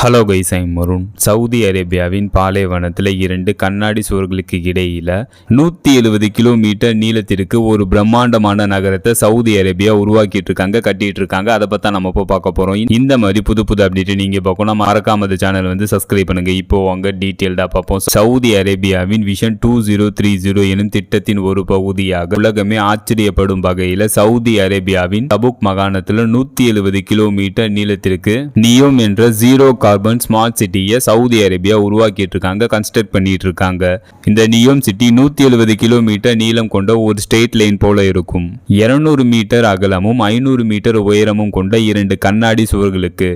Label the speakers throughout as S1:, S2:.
S1: Hello guys, I'm Marun. Saudi அரேபியாவின் பாலைவனத்தில் 2 கண்ணாடி சுவர்களுக்கு இடையில 170 கிலோமீட்டர் நீளத்திற்கு ஒரு பிரம்மாண்டமான நகரத்தை சவுதி அரேபியா உருவாக்கிட்டு இருக்காங்க, கட்டிட்டு இருக்காங்க. அதை பற்றி நம்ம இப்போ பார்க்க போகிறோம். இந்த மாதிரி புது அப்டேட் நீங்கள் பார்க்கணும். மறக்காம இந்த சேனல் சப்ஸ்கிரைப் பண்ணுங்க. இப்போ வாங்க டீட்டெயில்டாக பார்ப்போம். சவுதி அரேபியாவின் விஷன் 2030 எனும் திட்டத்தின் ஒரு பகுதியாக உலகமே ஆச்சரியப்படும் வகையில் சவுதி அரேபியாவின் தபுக் மாகாணத்தில் 170 கிலோமீட்டர் நீளத்திற்கு நியோம் என்ற ஜீரோ கார்பன் ஸ்மார்ட் சிட்டியை சவுதி அரேபியா உருவாக்கிட்டு இருக்காங்க, கன்ஸ்ட்ரக்ட் பண்ணிட்டு இருக்காங்க. இந்த நியோம் சிட்டி 170 கிலோமீட்டர் நீளம் கொண்ட ஒரு ஸ்ட்ரெயிட் லைன் போல இருக்கும். 200 மீட்டர் அகலமும் 500 மீட்டர் உயரமும் கொண்ட 2 கண்ணாடி சுவர்களுக்கு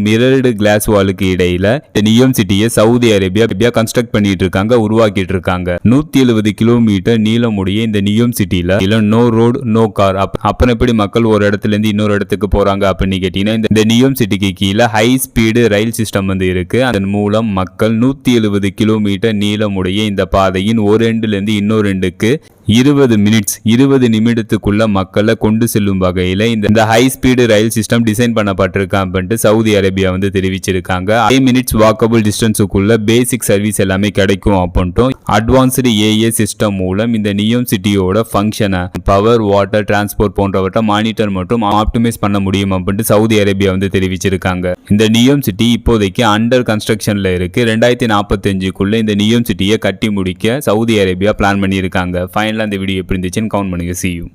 S1: மிரர்டு கிளாஸ் வாலுக்கு இடையில இந்த நியோம் சிட்டியை சவுதி அரேபியா கன்ஸ்ட்ரக்ட் பண்ணிட்டு இருக்காங்க, உருவாக்கிட்டு இருக்காங்க. 170 கிலோமீட்டர் நீளமுடைய இந்த நியோம் சிட்டில நோ ரோடு நோ கார். அப்புறம் எப்படி மக்கள் ஒரு இடத்துல இருந்து இன்னொரு இடத்துக்கு போறாங்க அப்படின்னு கேட்டீங்கன்னா, இந்த நியோம் சிட்டிக்கு கீழே ஹை ஸ்பீடு ரயில் சிஸ்டம் இருக்கு. அதன் மூலம் மக்கள் 170 கிலோமீட்டர் நீளமுடைய இந்த பாதையின் ஒரு எண்டுல இருந்து இன்னொரு எண்டுக்கு 20 நிமிடத்துக்குள்ள மக்களை கொண்டு செல்லும் வகையில இந்த ஹை ஸ்பீடு ரயில் சிஸ்டம் டிசைன் பண்ணப்பட்டிருக்காங்க சவுதி அரேபியா தெரிவிச்சிருக்காங்க. 5 மினிட்ஸ் வாக்கபிள் டிஸ்டன்ஸுக்குள்ள பேசிக் சர்வீஸ் எல்லாமே கிடைக்கும் அப்படின்ட்டும் அட்வான்ஸ்டு ஏஏ சிஸ்டம் மூலம் இந்த நியோம் சிட்டியோட ஃபங்க்ஷனை பவர், வாட்டர், டிரான்ஸ்போர்ட் போன்றவற்றை மானிட்டர் மற்றும் ஆப்டிமைஸ் பண்ண முடியும் அப்படின்ட்டு சவுதி அரேபியா தெரிவிச்சிருக்காங்க. இந்த நியோம் சிட்டி இப்போதைக்கு அண்டர் கன்ஸ்ட்ரக்ஷன்ல இருக்கு. 2045க்குள்ள இந்த நியோம் சிட்டியை கட்டி முடிக்க சவுதி அரேபியா பிளான் பண்ணியிருக்காங்க. ஃபைனலாக இந்த வீடியோ எப்படி இருந்துச்சுன்னு கவுண்ட் பண்ணுங்க. See you.